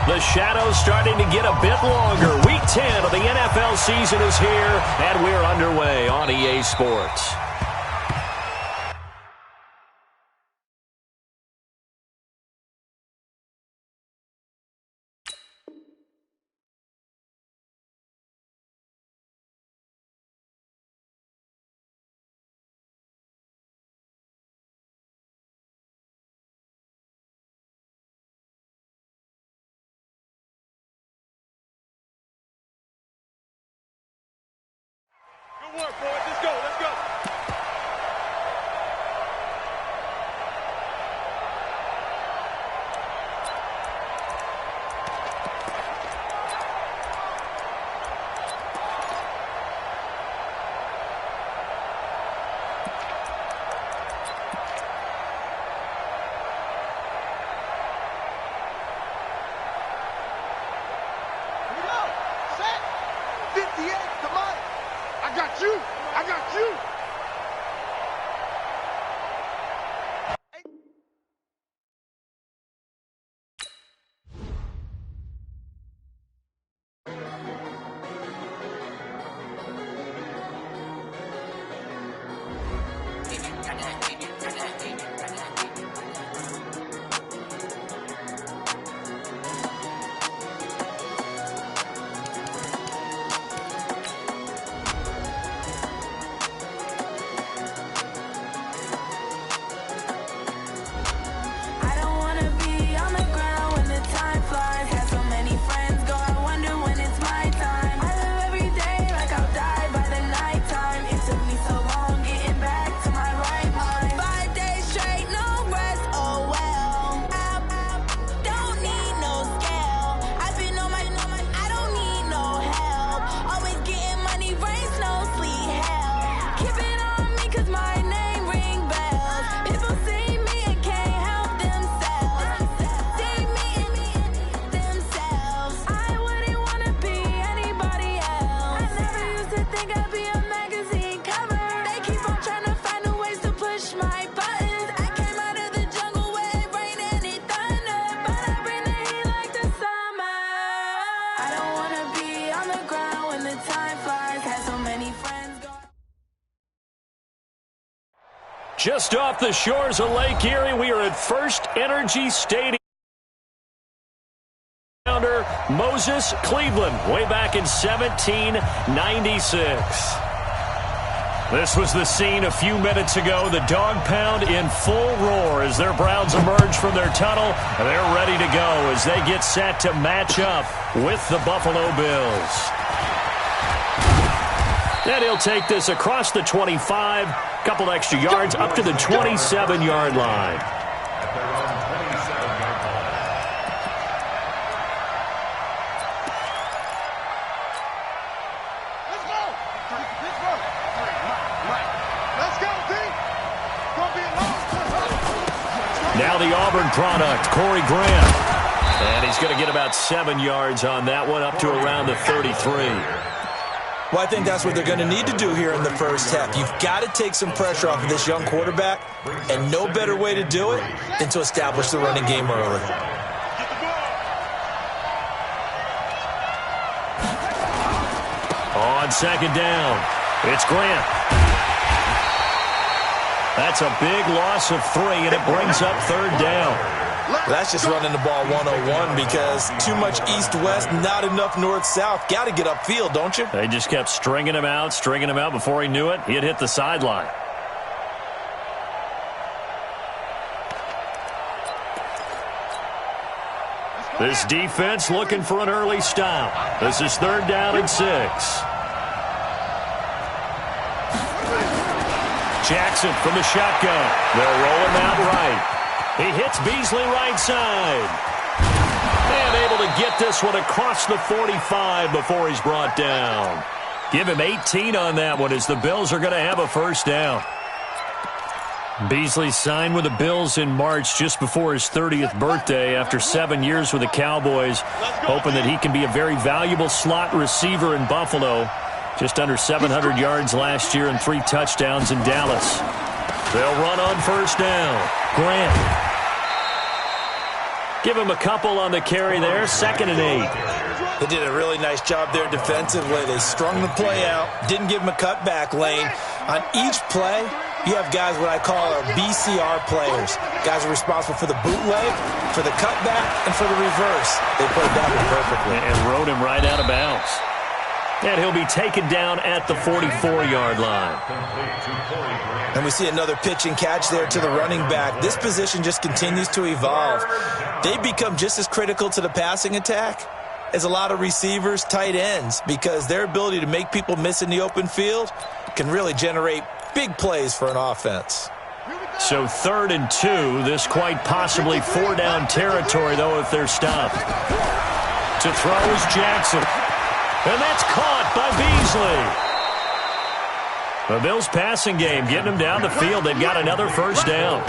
The shadow's starting to get a bit longer. Week 10 of the NFL season is here, and we're underway on EA Sports. Good work, boys. Let's go. Let's go. Here we go. Set. 58. Come on. I got you. I got you. Just off the shores of Lake Erie, we are at First Energy Stadium. Moses, Cleveland, way back in 1796. This was the scene a few minutes ago. The dog pound in full roar as their Browns emerge from their tunnel. And they're ready to go as they get set to match up with the Buffalo Bills. And he'll take this across the 25, couple extra yards, up to the 27-yard line. Now the Auburn product, Corey Graham. And he's going to get about 7 yards on that one, up to around the 33. Well, I think that's what they're going to need to do here in the first half. You've got to take some pressure off of this young quarterback, and no better way to do it than to establish the running game early. On second down, it's Grant. That's a big loss of 3, and it brings up third down. That's just running the ball 101 because too much east-west, not enough north-south. Got to get upfield, don't you? They just kept stringing him out. Before he knew it, he had hit the sideline. This defense looking for an early stop. This is third down and 6. Jackson from the shotgun. They'll roll him out right. He hits Beasley right side. And able to get this one across the 45 before he's brought down. Give him 18 on that one as the Bills are going to have a first down. Beasley signed with the Bills in March just before his 30th birthday after 7 years with the Cowboys, hoping that he can be a very valuable slot receiver in Buffalo. Just under 700 yards last year and 3 touchdowns in Dallas. They'll run on first down. Grant. Give him a couple on the carry there, 2nd and 8. They did a really nice job there defensively. They strung the play out, didn't give him a cutback lane. On each play, you have guys what I call our BCR players. Guys are responsible for the bootleg, for the cutback, and for the reverse. They played that one perfectly. And rode him right out of bounds. And he'll be taken down at the 44-yard line. And we see another pitch and catch there to the running back. This position just continues to evolve. They become just as critical to the passing attack as a lot of receivers, tight ends, because their ability to make people miss in the open field can really generate big plays for an offense. So 3rd and 2, this quite possibly 4-down territory, though, if they're stopped. To throw is Jackson. And that's caught by Beasley. The Bills' passing game getting them down the field. They've got another first down.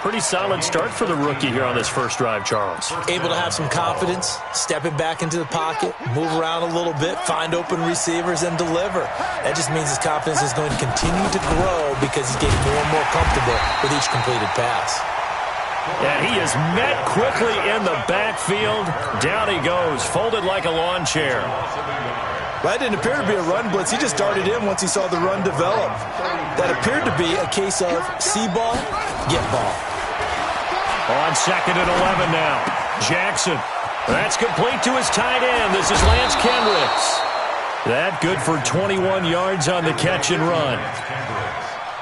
Pretty solid start for the rookie here on this first drive, Charles. Able to have some confidence, stepping back into the pocket, move around a little bit, find open receivers, and deliver. That just means his confidence is going to continue to grow because he's getting more and more comfortable with each completed pass. And he is met quickly in the backfield. Down he goes, folded like a lawn chair. Well, that didn't appear to be a run blitz. He just darted in once he saw the run develop. That appeared to be a case of see ball, get ball. On 2nd and 11 now. Jackson. That's complete to his tight end. This is Lance Kendricks. That good for 21 yards on the catch and run.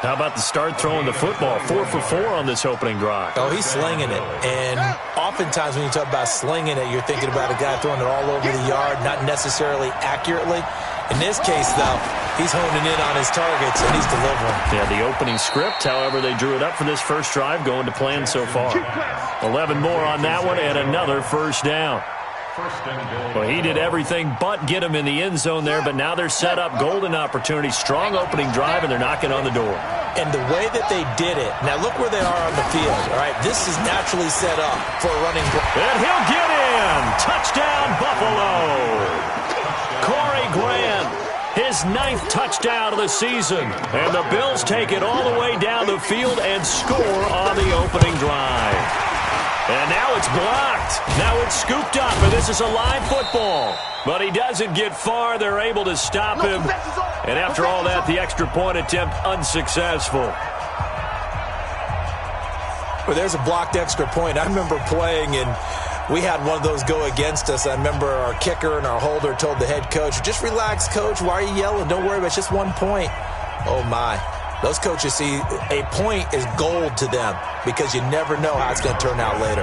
How about the start throwing the football? 4 for 4 on this opening drive. Oh, he's slinging it. And oftentimes when you talk about slinging it, you're thinking about a guy throwing it all over the yard, not necessarily accurately. In this case, though, he's honing in on his targets, and he's delivering. Yeah, the opening script, however, they drew it up for this first drive, going to plan so far. 11 more on that one, and another first down. Well, he did everything but get him in the end zone there, but now they're set up, golden opportunity, strong opening drive, and they're knocking on the door. And the way that they did it, now look where they are on the field, all right? This is naturally set up for a running play. And he'll get in! Touchdown, Buffalo! Corey Grant, his 9th touchdown of the season. And the Bills take it all the way down the field and score on the opening drive. And now it's blocked. Now it's scooped up, and this is a live football. But he doesn't get far. They're able to stop him. And after all that, the extra point attempt unsuccessful. Well, there's a blocked extra point. I remember playing, and we had one of those go against us. I remember our kicker and our holder told the head coach, just relax, coach. Why are you yelling? Don't worry about it. It's just 1 point. Oh, my. Those coaches see a point is gold to them because you never know how it's going to turn out later.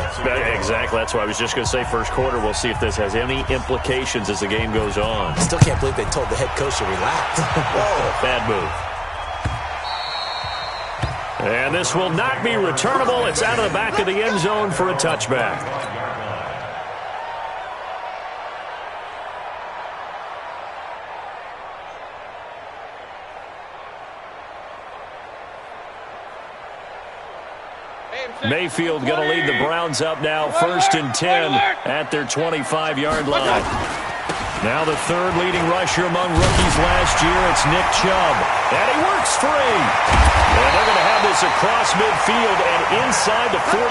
Exactly. That's why I was just going to say first quarter. We'll see if this has any implications as the game goes on. I still can't believe they told the head coach to relax. Whoa, bad move. And this will not be returnable. It's out of the back of the end zone for a touchback. Mayfield going to lead the Browns up now, 1st and 10 at their 25-yard line. Now the 3rd leading rusher among rookies last year, it's Nick Chubb. And he works free. And they're going to have this across midfield and inside the 45.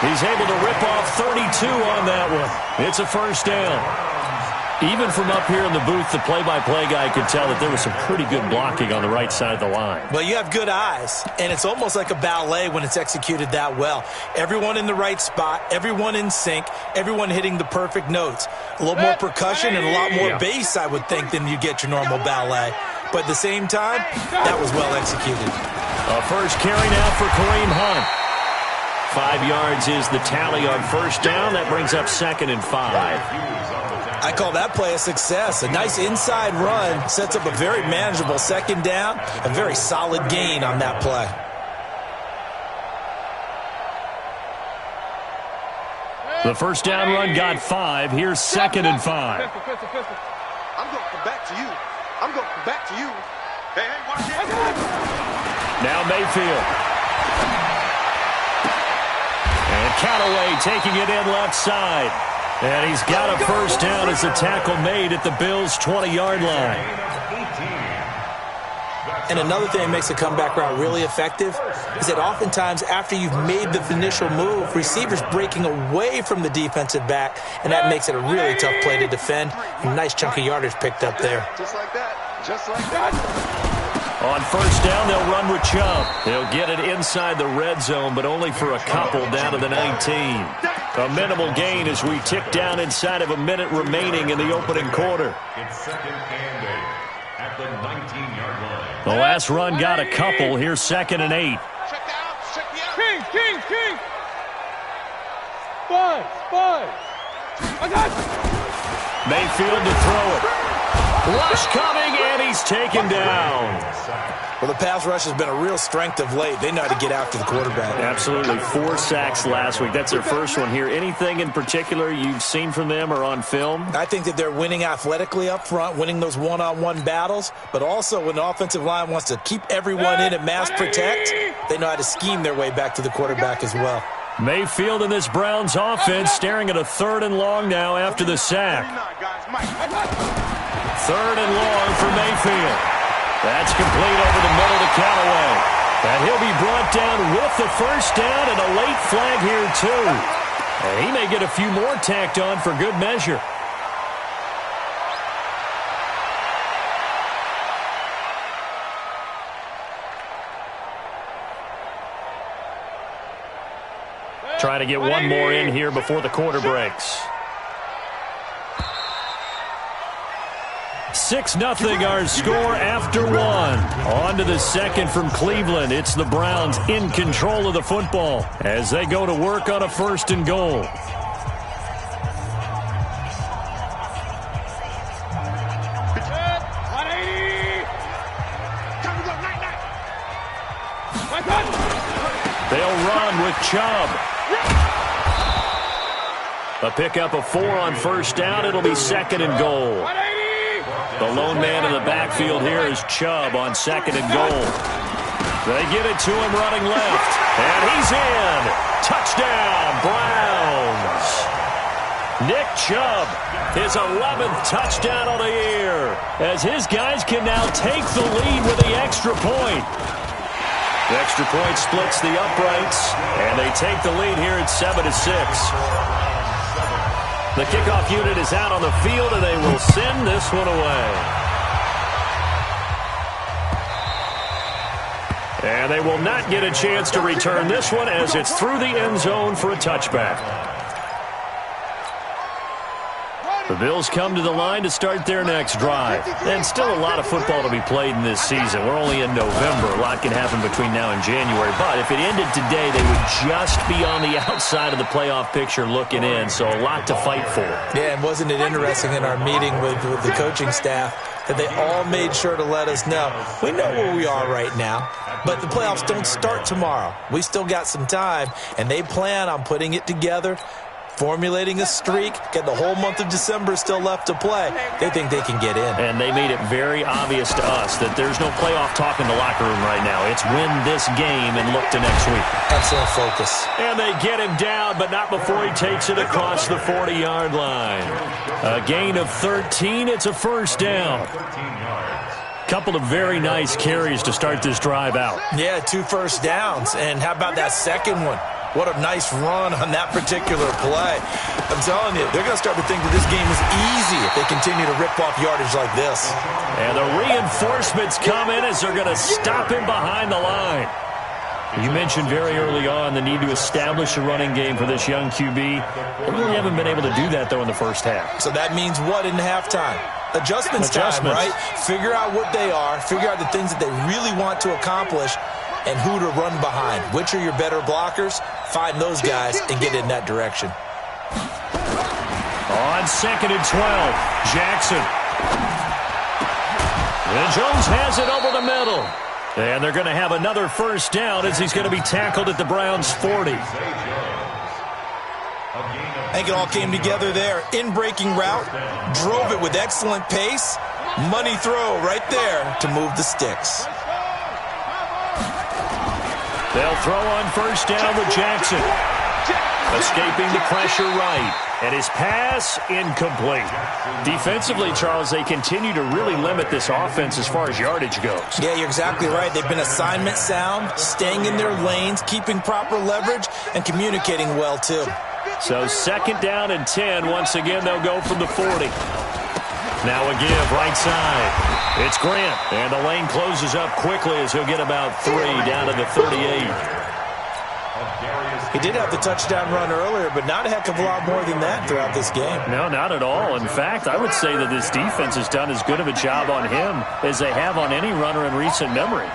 He's able to rip off 32 on that one. It's a first down. Even from up here in the booth, the play-by-play guy could tell that there was some pretty good blocking on the right side of the line. Well, you have good eyes, and it's almost like a ballet when it's executed that well. Everyone in the right spot, everyone in sync, everyone hitting the perfect notes. A little more percussion and a lot more bass, I would think, than you get your normal ballet. But at the same time, that was well executed. A first carry now for Kareem Hunt. 5 yards is the tally on first down. That brings up 2nd and 5. I call that play a success. A nice inside run sets up a very manageable second down. A very solid gain on that play. The first down run got 5. Here's 2nd and 5. I'm going to come back to you. I'm going to come back to you. Hey, watch it. Now Mayfield. And Callaway taking it in left side. And he's got a first down as the tackle made at the Bills' 20-yard line. And another thing that makes a comeback route really effective is that oftentimes after you've made the initial move, receivers breaking away from the defensive back, and that makes it a really tough play to defend. A nice chunk of yardage picked up there. Just like that. Just like that. On first down, they'll run with Chubb. They'll get it inside the red zone, but only for a couple down to the 19. A minimal gain as we tick down inside of a minute remaining in the opening quarter. It's second and 8 at the 19-yard line. The last run got a couple. Here's 2nd and 8. Check the out. Check the out. King. Five. I got it. Mayfield to throw it. Rush coming, and he's taken down. Well, the pass rush has been a real strength of late. They know how to get after the quarterback. Absolutely. 4 sacks last week. That's their first one here. Anything in particular you've seen from them or on film? I think that they're winning athletically up front, winning those one-on-one battles, but also when the offensive line wants to keep everyone in and mass protect, they know how to scheme their way back to the quarterback as well. Mayfield in this Browns offense staring at a 3rd and long now after the sack. 3rd and long for Mayfield. That's complete over the middle to Callaway. And he'll be brought down with the first down and a late flag here too. And he may get a few more tacked on for good measure. Trying to get one more in here before the quarter breaks. 6-0 our score after 1. On to the second from Cleveland. It's the Browns in control of the football as they go to work on a 1st and goal. They'll run with Chubb. A pickup of 4 on first down. It'll be 2nd and goal. The lone man in the backfield here is Chubb on 2nd and goal. They get it to him running left. And he's in. Touchdown, Browns. Nick Chubb, his 11th touchdown of the year, as his guys can now take the lead with the extra point. The extra point splits the uprights, and they take the lead here at 7-6. The kickoff unit is out on the field, and they will send this one away. And they will not get a chance to return this one as it's through the end zone for a touchback. The Bills come to the line to start their next drive. And still a lot of football to be played in this season. We're only in November. A lot can happen between now and January. But if it ended today, they would just be on the outside of the playoff picture looking in. So a lot to fight for. Yeah, and wasn't it interesting in our meeting with the coaching staff that they all made sure to let us know, we know where we are right now, but the playoffs don't start tomorrow. We still got some time, and they plan on putting it together, formulating a streak, get the whole month of December still left to play. They think they can get in. And they made it very obvious to us that there's no playoff talk in the locker room right now. It's win this game and look to next week. Excellent focus. And they get him down, but not before he takes it across the 40-yard line. A gain of 13. It's a first down. Couple of very nice carries to start this drive out. Yeah, 2 first downs. And how about that second one? What a nice run on that particular play. I'm telling you, they're going to start to think that this game is easy if they continue to rip off yardage like this. And the reinforcements come in as they're going to stop him behind the line. You mentioned very early on the need to establish a running game for this young QB. They really haven't been able to do that, though, in the first half. So that means what in halftime? Adjustments time, right? Figure out what they are, figure out the things that they really want to accomplish, and who to run behind. Which are your better blockers? Find those guys and get in that direction. On 2nd and 12, Jackson. And Jones has it over the middle. And they're going to have another first down as he's going to be tackled at the Browns' 40. I think it all came together there. In-breaking route, drove it with excellent pace. Money throw right there to move the sticks. They'll throw on first down with Jackson. Escaping the pressure right. And his pass incomplete. Defensively, Charles, they continue to really limit this offense as far as yardage goes. Yeah, you're exactly right. They've been assignment sound, staying in their lanes, keeping proper leverage, and communicating well, too. So 2nd down and 10. Once again, they'll go from the 40. Now a give, right side. It's Grant, and the lane closes up quickly as he'll get about 3 down to the 38. He did have the touchdown run earlier, but not a heck of a lot more than that throughout this game. No, not at all. In fact, I would say that this defense has done as good of a job on him as they have on any runner in recent memory.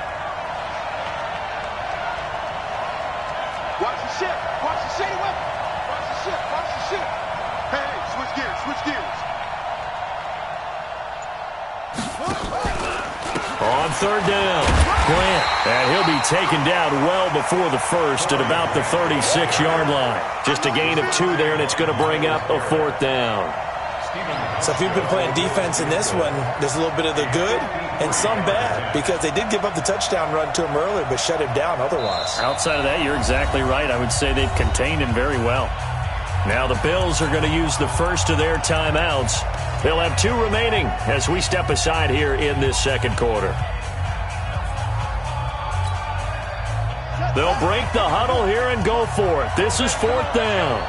Watch the ship. Watch the shady weapon. Watch the ship. Watch the ship. Hey, switch gears. Switch gears. On 3rd down, Grant. And he'll be taken down well before the first at about the 36-yard line. Just a gain of 2 there, and it's going to bring up a 4th down. So if you've been playing defense in this one, there's a little bit of the good and some bad, because they did give up the touchdown run to him earlier, but shut him down otherwise. Outside of that, you're exactly right. I would say they've contained him very well. Now the Bills are going to use the first of their timeouts. They'll have 2 remaining as we step aside here in this 2nd quarter. They'll break the huddle here and go for it. This is 4th down.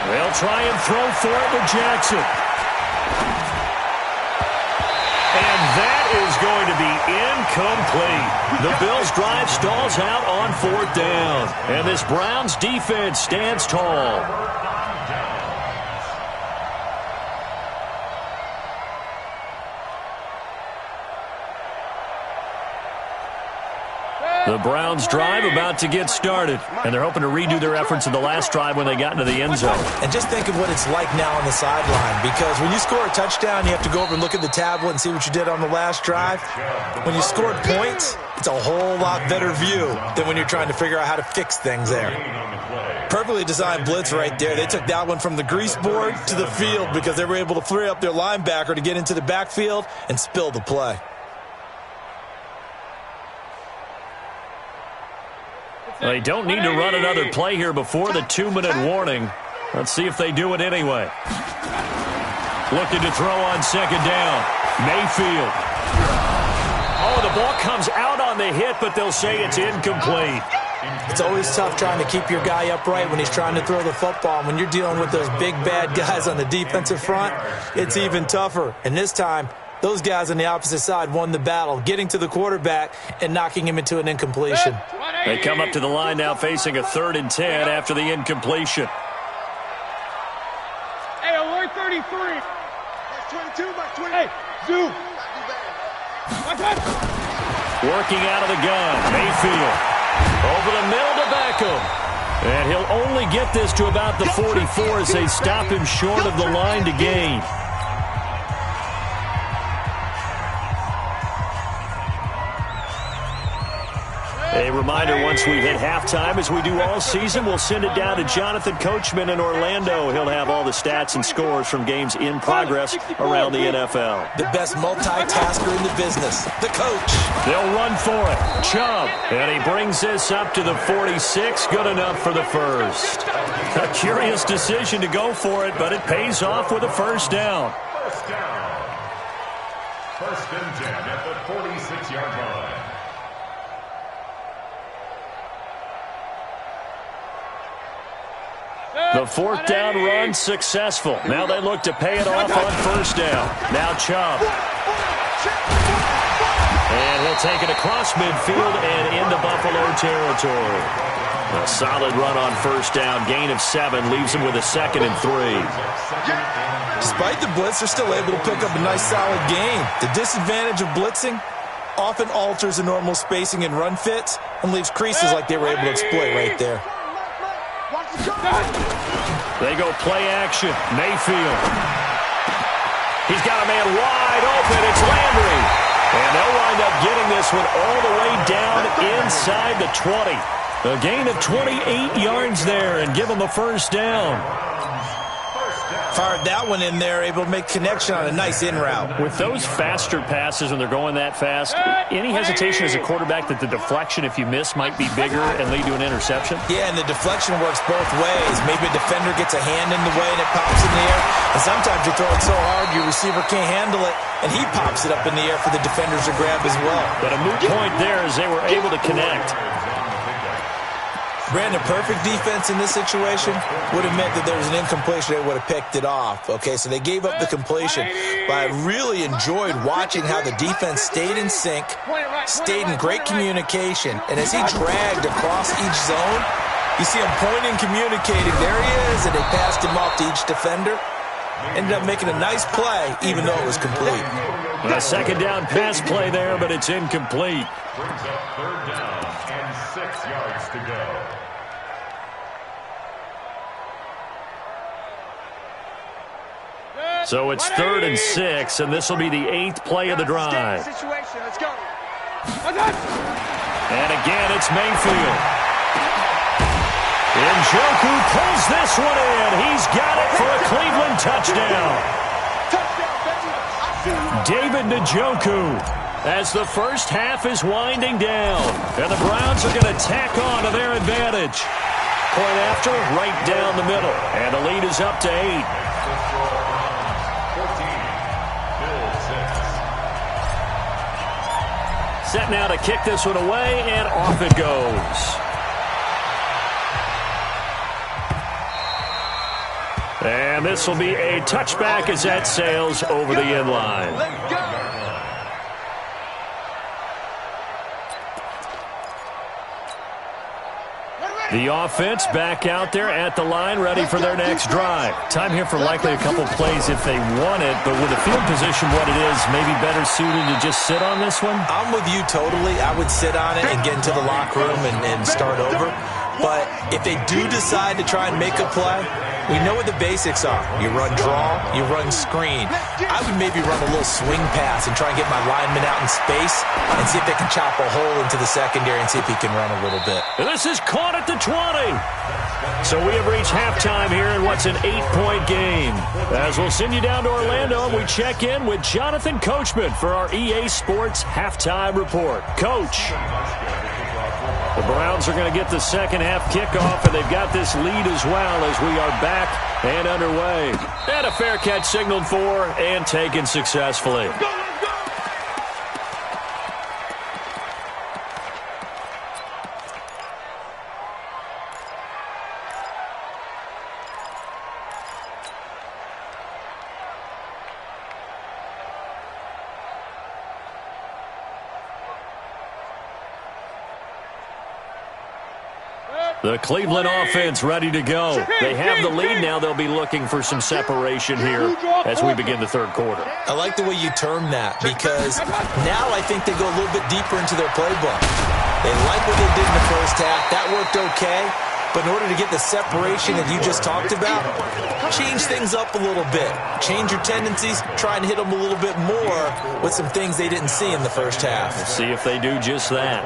They'll try and throw for it with Jackson. And that is going to be incomplete. The Bills' drive stalls out on 4th down. And this Browns defense stands tall. The Browns drive about to get started, and they're hoping to redo their efforts in the last drive when they got into the end zone. And just think of what it's like now on the sideline, because when you score a touchdown, you have to go over and look at the tablet and see what you did on the last drive. When you scored points, it's a whole lot better view than when you're trying to figure out how to fix things there. Perfectly designed blitz right there. They took that one from the grease board to the field because they were able to free up their linebacker to get into the backfield and spill the play. They don't need to run another play here before the 2-minute warning. Let's see if they do it anyway. Looking to throw on 2nd down. Mayfield. Oh, the ball comes out on the hit, but they'll say it's incomplete. It's always tough trying to keep your guy upright when he's trying to throw the football. And when you're dealing with those big, bad guys on the defensive front, it's even tougher. And this time, those guys on the opposite side won the battle, getting to the quarterback and knocking him into an incompletion. They come up to the line now facing a 3rd and 10 after the incompletion. Hey, alert 33. That's 22, by 20. Hey, zoom. Working out of the gun, Mayfield. Over the middle to Beckham. And he'll only get this to about the 44 as they stop him short of the line to gain. A reminder, once we hit halftime, as we do all season, we'll send it down to Jonathan Coachman in Orlando. He'll have all the stats and scores from games in progress around the NFL. The best multitasker in the business, the coach. They'll run for it. Chubb. And he brings this up to the 46. Good enough for the first. A curious decision to go for it, but it pays off with a 1st down. First down. 1st and 10 at the 46-yard line. The 4th down run successful. Now they look to pay it off on 1st down. Now Chubb. And he'll take it across midfield and into Buffalo territory. A solid run on 1st down. Gain of 7 leaves him with a 2nd and 3. Despite the blitz, they're still able to pick up a nice solid gain. The disadvantage of blitzing often alters the normal spacing and run fits and leaves creases like they were able to exploit right there. They go play action. Mayfield. He's got a man wide open. It's Landry. And they'll wind up getting this one all the way down inside the 20. A gain of 28 yards there and give them a 1st down. Fired that one in there, able to make connection on a nice in route. With those faster passes when they're going that fast, any hesitation as a quarterback that the deflection, if you miss, might be bigger and lead to an interception? Yeah, and the deflection works both ways. Maybe a defender gets a hand in the way and it pops in the air. And sometimes you throw it so hard your receiver can't handle it, and he pops it up in the air for the defenders to grab as well. But a moot point there as they were able to connect. Brandon, perfect defense in this situation would have meant that there was an incompletion. They would have picked it off. Okay, so they gave up the completion. But I really enjoyed watching how the defense stayed in sync, stayed in great communication. And as he dragged across each zone, you see him pointing, communicating. There he is, and they passed him off to each defender. Ended up making a nice play, even though it was complete. A second down pass play there, but it's incomplete. Brings up third down and 6 yards to go. So it's 3rd and 6, and this will be the 8th play of the drive. Let's go. And again, it's Mayfield. Njoku pulls this one in. He's got it for a Cleveland touchdown. David Njoku, as the first half is winding down, and the Browns are going to tack on to their advantage. Point after, right down the middle, and the lead is up to 8. Set now to kick this one away, and off it goes. And this will be a touchback as that sails over the end line. Let's go. The offense back out there at the line, ready for their next drive. Time here for likely a couple plays if they want it, but with the field position what it is, maybe better suited to just sit on this one? I'm with you totally. I would sit on it and get into the locker room and start over. But if they do decide to try and make a play, we know what the basics are. You run draw, you run screen. I would maybe run a little swing pass and try and get my lineman out in space and see if they can chop a hole into the secondary and see if he can run a little bit. And this is caught at the 20. So we have reached halftime here in what's an 8-point game. As we'll send you down to Orlando, and we check in with Jonathan Coachman for our EA Sports Halftime Report. Coach. The Browns are going to get the second half kickoff, and they've got this lead as well as we are back and underway. And a fair catch signaled for and taken successfully. The Cleveland offense ready to go. They have the lead now. They'll be looking for some separation here as we begin the third quarter. I like the way you term that because now I think they go a little bit deeper into their playbook. They like what they did in the first half. That worked okay. But in order to get the separation that you just talked about, change things up a little bit. Change your tendencies. Try and hit them a little bit more with some things they didn't see in the first half. We'll see if they do just that.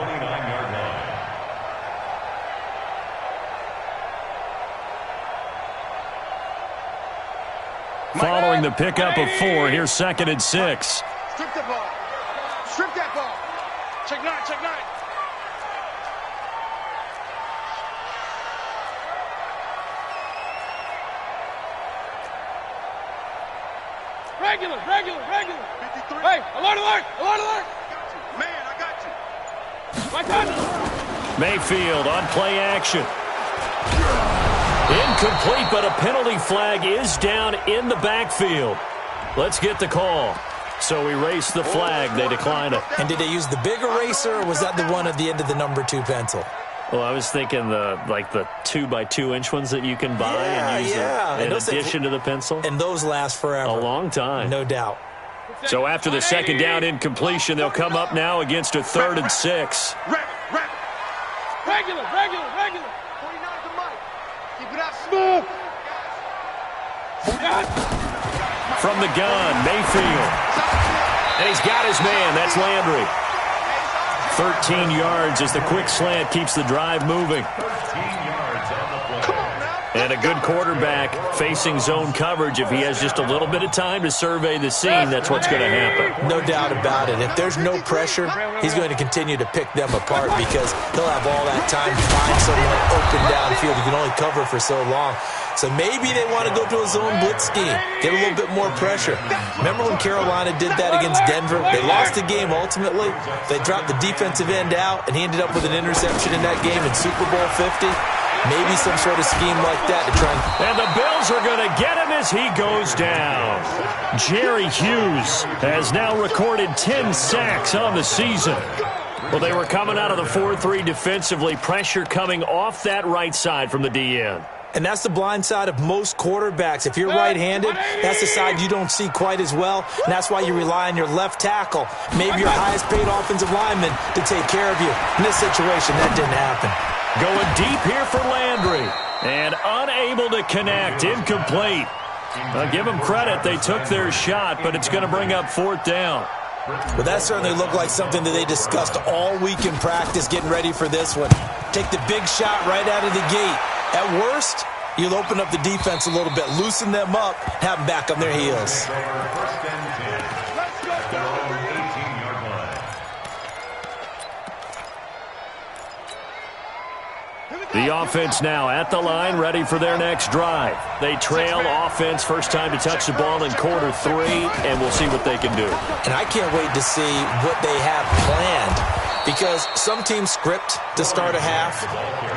Following the pickup of 4, here's 2nd and 6. Strip the ball. Strip that ball. Check 9, check 9. Regular. 53. Hey, alert. Man, I got you. My touch. Mayfield on play action. Incomplete, but a penalty flag is down in the backfield. Let's get the call. So erase the flag. They decline it. And did they use the big eraser, or was that the one at the end of the number 2 pencil? Well, I was thinking the 2x2-inch ones that you can buy and use in addition to the pencil. And those last forever. A long time. No doubt. So after the second down incompletion, they'll come up now against a 3rd and 6. Regular. 49 to Mike. Keep it up. Smooth. From the gun, Mayfield. And he's got his man. That's Landry. 13 yards as the quick slant keeps the drive moving. 13 yards on the play. And a good quarterback facing zone coverage, if he has just a little bit of time to survey the scene, that's what's going to happen. No doubt about it. If there's no pressure, he's going to continue to pick them apart because he'll have all that time to find someone open downfield. He can only cover for so long. So maybe they want to go to a zone blitz scheme, get a little bit more pressure. Remember when Carolina did that against Denver? They lost the game ultimately. They dropped the defensive end out, and he ended up with an interception in that game in Super Bowl 50. Maybe some sort of scheme like that to try and the Bills are going to get him as he goes down. Jerry Hughes has now recorded 10 sacks on the season. Well, they were coming out of the 4-3 defensively. Pressure coming off that right side from the DN. And that's the blind side of most quarterbacks. If you're right-handed, that's the side you don't see quite as well. And that's why you rely on your left tackle, maybe your highest-paid offensive lineman, to take care of you. In this situation, that didn't happen. Going deep here for Landry. And unable to connect. Incomplete. I'll give them credit. They took their shot, but it's going to bring up 4th down. Well, that certainly looked like something that they discussed all week in practice, getting ready for this one. Take the big shot right out of the gate. At worst, you'll open up the defense a little bit, loosen them up, have them back on their heels. The offense now at the line, ready for their next drive. They trail offense, first time to touch the ball in quarter 3, and we'll see what they can do. And I can't wait to see what they have planned, because some teams script to start a half.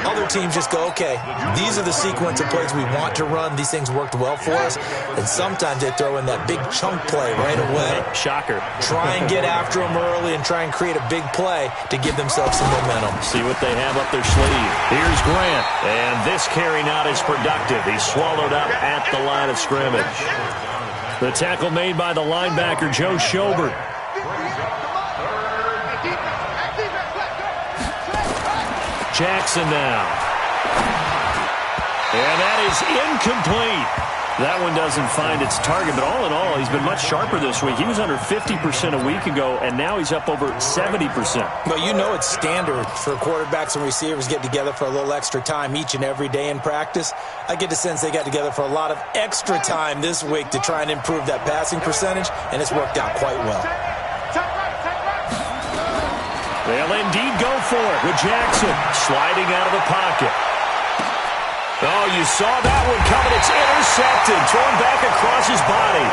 Other teams just go, okay, these are the sequence of plays we want to run. These things worked well for us. And sometimes they throw in that big chunk play right away. Shocker. Try and get after them early and try and create a big play to give themselves some momentum. See what they have up their sleeve. Here's Grant. And this carry not as productive. He's swallowed up at the line of scrimmage. The tackle made by the linebacker, Joe Schobert. Jackson now. And that is incomplete. That one doesn't find its target, but all in all, he's been much sharper this week. He was under 50% a week ago, and now he's up over 70%. Well, you know it's standard for quarterbacks and receivers get together for a little extra time each and every day in practice. I get the sense they got together for a lot of extra time this week to try and improve that passing percentage, and it's worked out quite well. They'll indeed go for it with Jackson sliding out of the pocket. Oh, you saw that one coming. It's intercepted. Thrown back across his body.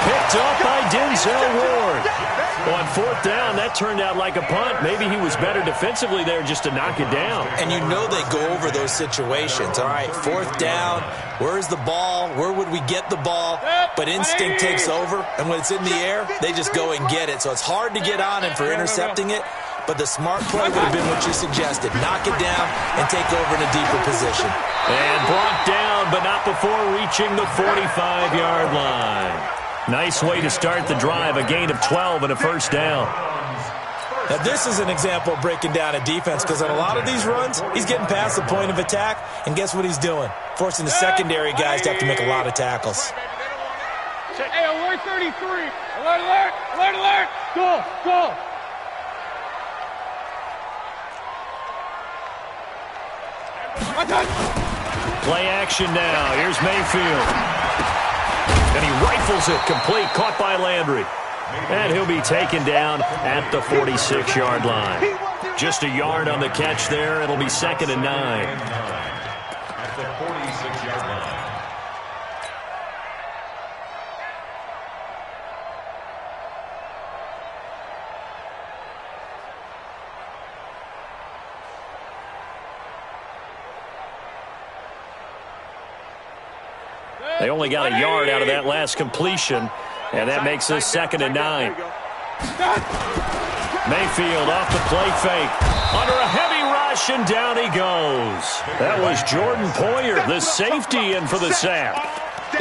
Picked up by Denzel Ward. On 4th down, that turned out like a punt. Maybe he was better defensively there just to knock it down. And you know they go over those situations. All right, 4th down. Where's the ball? Where would we get the ball? But instinct takes over, and when it's in the air, they just go and get it. So it's hard to get on him for intercepting it. But the smart play would have been what you suggested. Knock it down and take over in a deeper position. And brought down, but not before reaching the 45-yard line. Nice way to start the drive, a gain of 12 and a 1st down. Now, this is an example of breaking down a defense, because on a lot of these runs, he's getting past the point of attack, and guess what he's doing? Forcing the secondary guys to have to make a lot of tackles. Hey, alert 33. Alert, alert, alert, alert. Go, go. Play action now. Here's Mayfield. And he rifles it complete. Caught by Landry. And he'll be taken down at the 46-yard line. Just a yard on the catch there. It'll be 2nd and 9. At the 46-yard line. They only got a yard out of that last completion, and that makes this 2nd and 9. Mayfield off the play fake. Under a heavy rush, and down he goes. That was Jordan Poyer, the safety, in for the sack.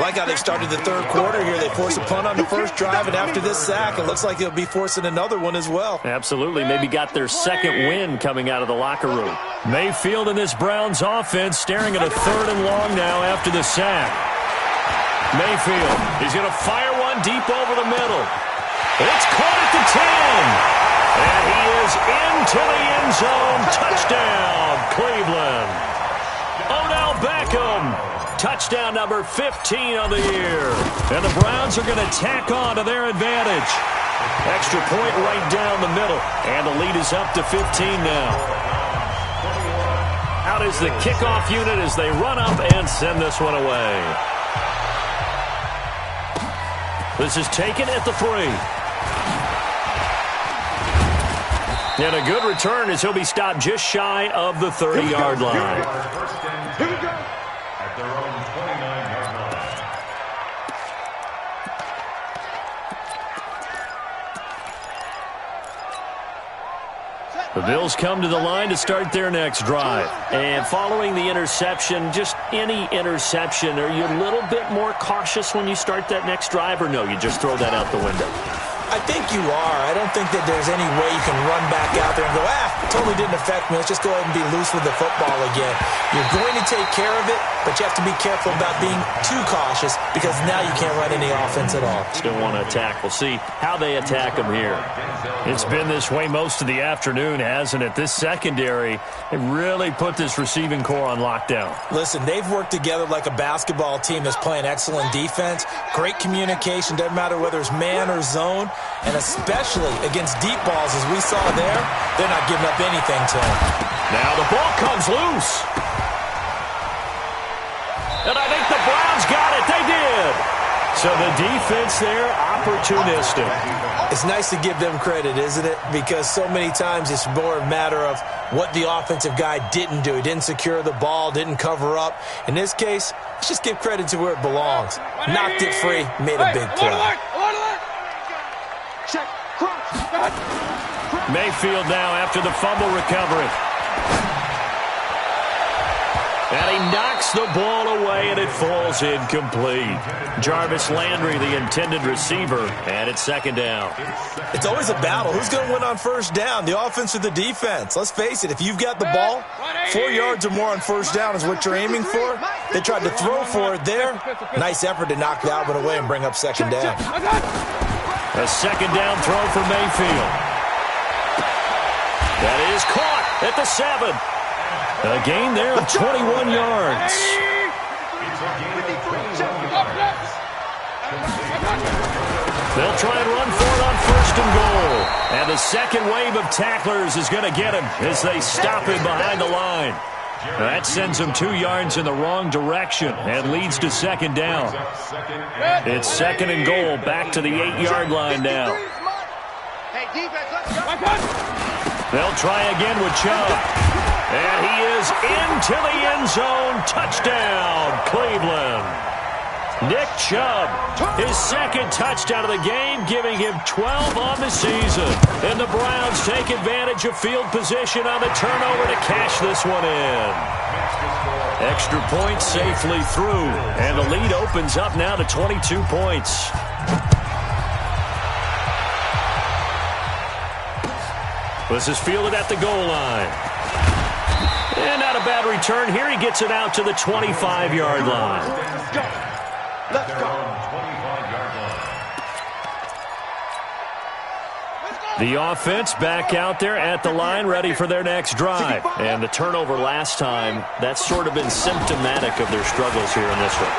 Like how they've started the 3rd quarter here. They force a punt on the first drive, and after this sack, it looks like they'll be forcing another one as well. Absolutely. Maybe got their 2nd win coming out of the locker room. Mayfield in this Browns offense staring at a 3rd and long now after the sack. Mayfield, he's going to fire one deep over the middle. It's caught at the 10. And he is into the end zone. Touchdown, Cleveland. Odell Beckham touchdown number 15 on the year. And the Browns are going to tack on to their advantage. Extra point right down the middle. And the lead is up to 15 now. Out is the kickoff unit as they run up and send this one away. This is taken at the 3. And a good return as he'll be stopped just shy of the 30-yard line. Here we go. At their own 29-yard line. The Bills come to the line to start their next drive. And following the interception, just any interception, are you a little bit more cautious when you start that next drive, or no, you just throw that out the window? I think you are. I don't think that there's any way you can run back out there and go, totally didn't affect me. Let's just go ahead and be loose with the football again. You're going to take care of it, but you have to be careful about being too cautious because now you can't run any offense at all. Still want to attack. We'll see how they attack them here. It's been this way most of the afternoon, hasn't it? This secondary, it really put this receiving core on lockdown. Listen, they've worked together like a basketball team that's playing excellent defense. Great communication. Doesn't matter whether it's man or zone. And especially against deep balls, as we saw there, they're not giving up anything to him. Now the ball comes loose. And I think the Browns got it. They did. So the defense there, opportunistic. It's nice to give them credit, isn't it? Because so many times it's more a matter of what the offensive guy didn't do. He didn't secure the ball, didn't cover up. In this case, let's just give credit to where it belongs. Knocked it free, made a big play. Check. Crunch. Mayfield now after the fumble recovery. And he knocks the ball away, and it falls incomplete. Jarvis Landry, the intended receiver, and it's second down. It's always a battle. Who's going to win on first down, the offense or the defense? Let's face it, if you've got the ball, 4 yards or more on first down is what you're aiming for. They tried to throw for it there. Nice effort to knock that one away and bring up second down. A second down throw for Mayfield. That is caught at the 7. A gain there of 21 yards. They'll try and run for it on first and goal. And the second wave of tacklers is going to get him as they stop him behind the line. That sends him 2 yards in the wrong direction and leads to second down. It's second and goal, back to the 8-yard line now. They'll try again with Chubb. And he is into the end zone. Touchdown, Cleveland. Nick Chubb, his second touchdown of the game, giving him 12 on the season. And the Browns take advantage of field position on the turnover to cash this one in. Extra point safely through, and the lead opens up now to 22 points. This is fielded at the goal line. And not a bad return here. He gets it out to the 25-yard line. Let's go. The offense back out there at the line, ready for their next drive. And the turnover last time, that's sort of been symptomatic of their struggles here in this one.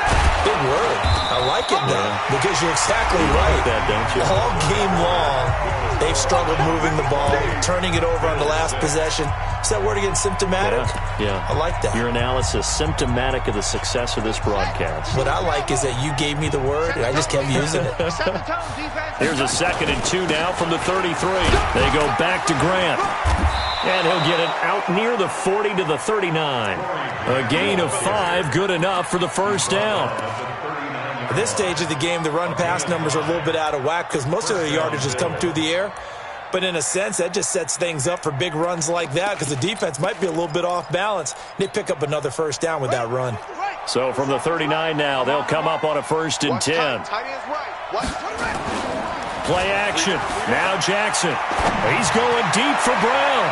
Big word. I like it, though, because you're exactly right. Like that, don't you? All game long, they've struggled moving the ball, turning it over on the last possession. Is that word again, symptomatic? Yeah. I like that. Your analysis, symptomatic of the success of this broadcast. What I like is that you gave me the word, and I just kept using it. Here's a 2nd and 2 now from the 33. They go back to Grant. And he'll get it out near the 40 to the 39. A gain of 5, good enough for the first down. At this stage of the game, the run-pass numbers are a little bit out of whack because most of their yardage has come through the air. But in a sense, that just sets things up for big runs like that because the defense might be a little bit off balance. They pick up another first down with that run. So from the 39 now, they'll come up on a 1st and 10. Play action. Now Jackson. He's going deep for Brown.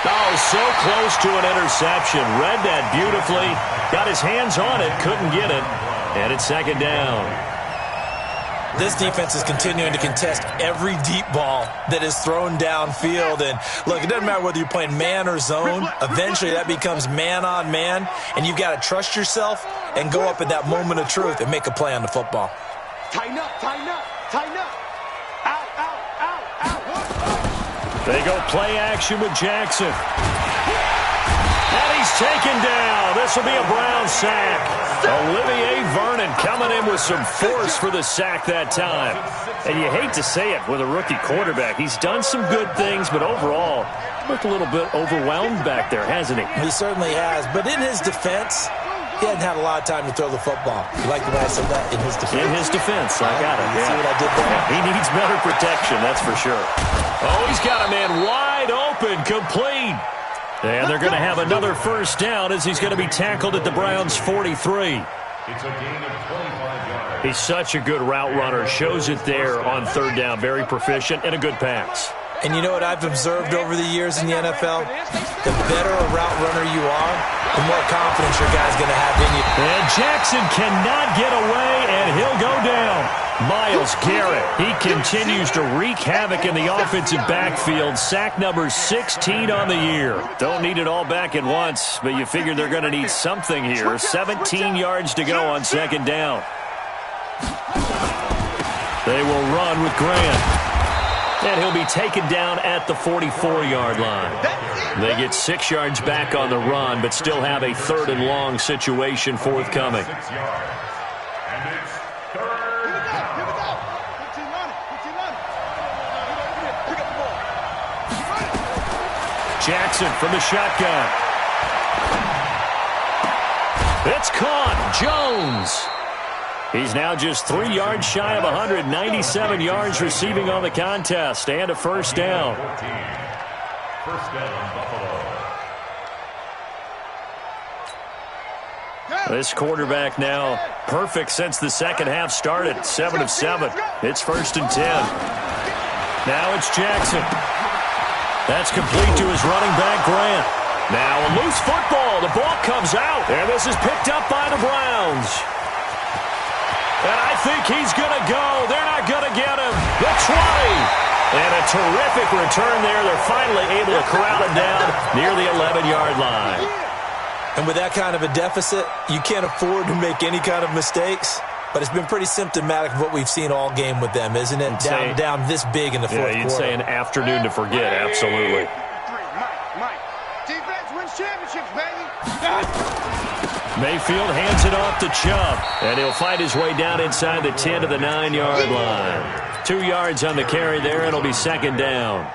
Oh, so close to an interception. Read that beautifully. Got his hands on it. Couldn't get it. And it's second down. This defense is continuing to contest every deep ball that is thrown downfield. And look, it doesn't matter whether you're playing man or zone. Eventually that becomes man on man, and you've got to trust yourself and go up at that moment of truth and make a play on the football. Tighten up, tighten up, tighten up. Out, out, out, out. They go play action with Jackson. And he's taken down. This will be a Brown sack. Olivier Vernon coming in with some force for the sack that time. And you hate to say it with a rookie quarterback. He's done some good things, but overall, looked a little bit overwhelmed back there, hasn't he? He certainly has. But in his defense, he hadn't had a lot of time to throw the football. You like the way I said that? In his defense. In his defense. I got it. See what I did there? Yeah, he needs better protection, that's for sure. Oh, he's got a man wide open, complete. And they're going to have another first down as he's going to be tackled at the Browns' 43. It's a gain of 25 yards. He's such a good route runner. Shows it there on third down. Very proficient and a good pass. And you know what I've observed over the years in the NFL? The better a route runner you are, the more confidence your guy's going to have in you. And Jackson cannot get away, and he'll go down. Myles Garrett, he continues to wreak havoc in the offensive backfield. Sack number 16 on the year. Don't need it all back at once, but you figure they're going to need something here. 17 yards to go on second down. They will run with Grant. And he'll be taken down at the 44-yard line. They get 6 yards back on the run, but still have a third and long situation forthcoming. 6 yards. And it's third down. Jackson from the shotgun. It's caught. Jones. He's now just 3 yards shy of 197 yards receiving on the contest, and a first down. First down, Buffalo. This quarterback now perfect since the second half started. 7 of 7. It's 1st and 10. Now it's Jackson. That's complete to his running back, Grant. Now a loose football. The ball comes out, and this is picked up by the Browns. And I think he's going to go. They're not going to get him. The 20. And a terrific return there. They're finally able to corral him down near the 11-yard line. And with that kind of a deficit, you can't afford to make any kind of mistakes. But it's been pretty symptomatic of what we've seen all game with them, isn't it? Down this big in the fourth quarter. Yeah, you'd say an afternoon to forget. Absolutely. Mike. Defense wins championships, baby. Mayfield hands it off to Chubb, and he'll fight his way down inside the 10 to the 9-yard line. 2 yards on the carry there, and it'll be second down.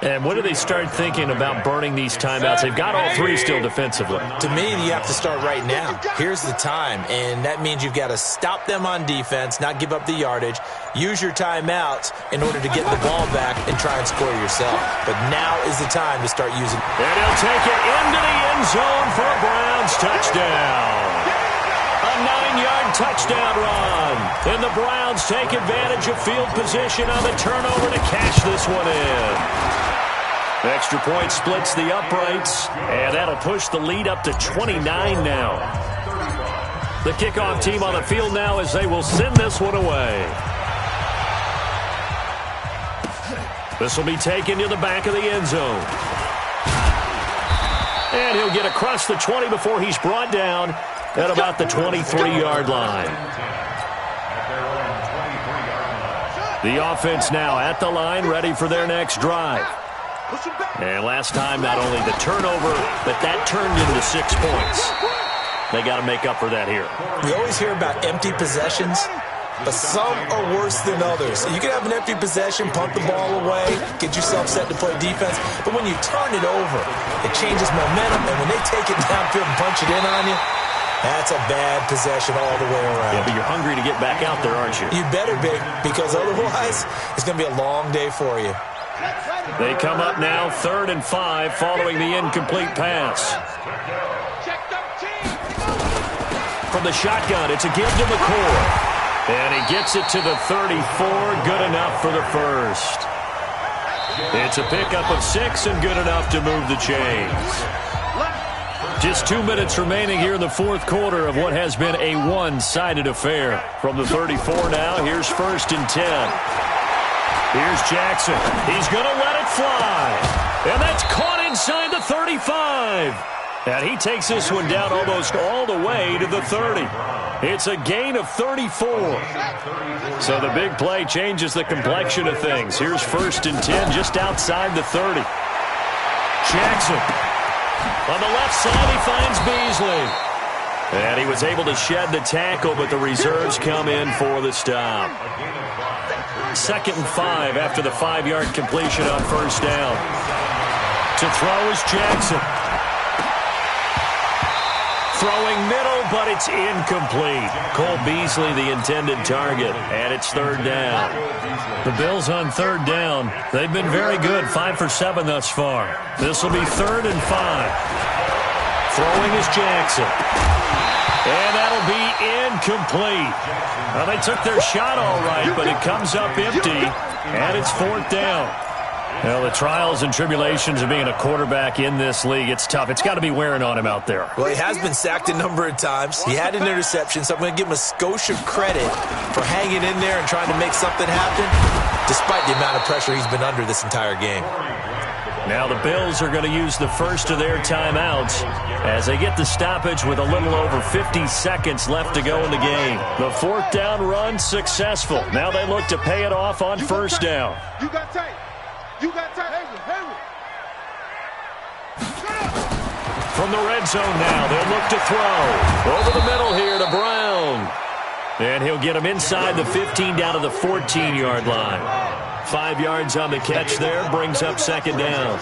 And when do they start thinking about burning these timeouts? They've got all 3 still defensively. To me, you have to start right now. Here's the time, and that means you've got to stop them on defense, not give up the yardage, use your timeouts in order to get the ball back and try and score yourself. But now is the time to start using. And he'll take it into the end zone for a Browns touchdown. A 9-yard touchdown run. And the Browns take advantage of field position on the turnover to cash this one in. Extra point splits the uprights, and that'll push the lead up to 29 now. The kickoff team on the field now as they will send this one away. This will be taken to the back of the end zone. And he'll get across the 20 before he's brought down at about the 23-yard line. The offense now at the line, ready for their next drive. And last time, not only the turnover, but that turned into 6 points. They got to make up for that here. We always hear about empty possessions, but some are worse than others. You can have an empty possession, punt the ball away, get yourself set to play defense, but when you turn it over, it changes momentum, and when they take it downfield and punch it in on you, that's a bad possession all the way around. Yeah, but you're hungry to get back out there, aren't you? You better be, because otherwise, it's going to be a long day for you. They come up now 3rd and 5 following the incomplete pass. From the shotgun, it's a give to McCoy. And he gets it to the 34, good enough for the first. It's a pickup of 6 and good enough to move the chains. Just 2 minutes remaining here in the fourth quarter of what has been a one-sided affair. From the 34 now, here's 1st and 10. Here's Jackson. He's going to let it fly. And that's caught inside the 35. And he takes this one down almost all the way to the 30. It's a gain of 34. So the big play changes the complexion of things. Here's 1st and 10 just outside the 30. Jackson. On the left side, he finds Beasley. And he was able to shed the tackle, but the reserves come in for the stop. 2nd and 5 after the 5-yard completion on 1st down. To throw is Jackson. Throwing middle, but it's incomplete. Cole Beasley, the intended target, and it's 3rd down. The Bills on 3rd down. They've been very good, 5 for 7 thus far. This will be 3rd and 5. Throwing is Jackson. And that'll be incomplete. Well, they took their shot all right, but it comes up empty, and it's 4th down. Well, the trials and tribulations of being a quarterback in this league, it's tough. It's got to be wearing on him out there. Well, he has been sacked a number of times. He had an interception, so I'm going to give him a skosh of credit for hanging in there and trying to make something happen, despite the amount of pressure he's been under this entire game. Now the Bills are going to use the first of their timeouts as they get the stoppage with a little over 50 seconds left to go in the game. The 4th down run successful. Now they look to pay it off on 1st down. You got tape. You got tape. From the red zone now, they'll look to throw. Over the middle here to Brown. And he'll get him inside the 15 down to the 14-yard line. 5 yards on the catch there, brings up 2nd down.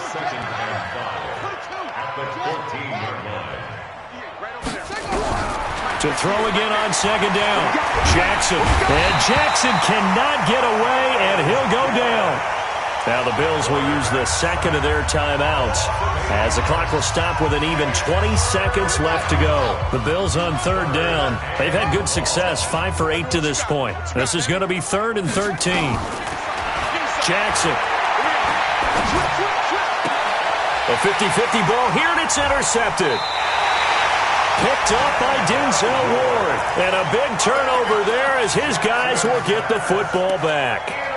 To throw again on 2nd down. Jackson. And Jackson cannot get away, and he'll go down. Now the Bills will use the 2nd of their timeouts as the clock will stop with an even 20 seconds left to go. The Bills on 3rd down. They've had good success, 5 for 8 to this point. This is going to be 3rd and 13. Jackson. A 50-50 ball here, and it's intercepted. Picked up by Denzel Ward. And a big turnover there as his guys will get the football back.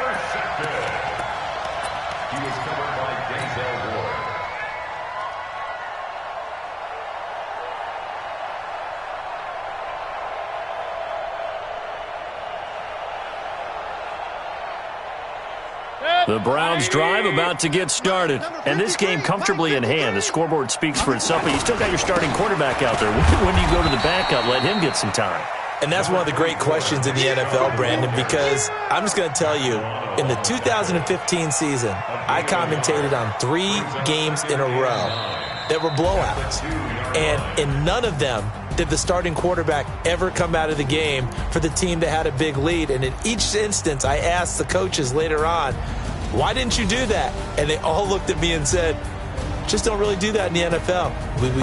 The Browns drive about to get started. And this game comfortably in hand. The scoreboard speaks for itself, but you still got your starting quarterback out there. When do you go to the backup? Let him get some time. And that's one of the great questions in the NFL, Brandon, because I'm just going to tell you, in the 2015 season, I commentated on 3 games in a row that were blowouts. And in none of them did the starting quarterback ever come out of the game for the team that had a big lead. And in each instance, I asked the coaches later on, why didn't you do that? And they all looked at me and said, just don't really do that in the NFL.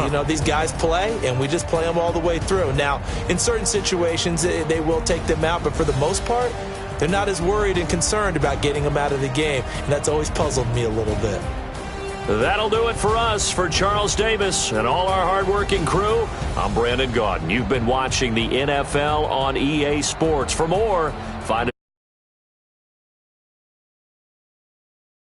You know, these guys play, and we just play them all the way through. Now, in certain situations, they will take them out, but for the most part, they're not as worried and concerned about getting them out of the game, and that's always puzzled me a little bit. That'll do it for us. For Charles Davis and all our hardworking crew, I'm Brandon Gaudin. You've been watching the NFL on EA Sports. For more, find us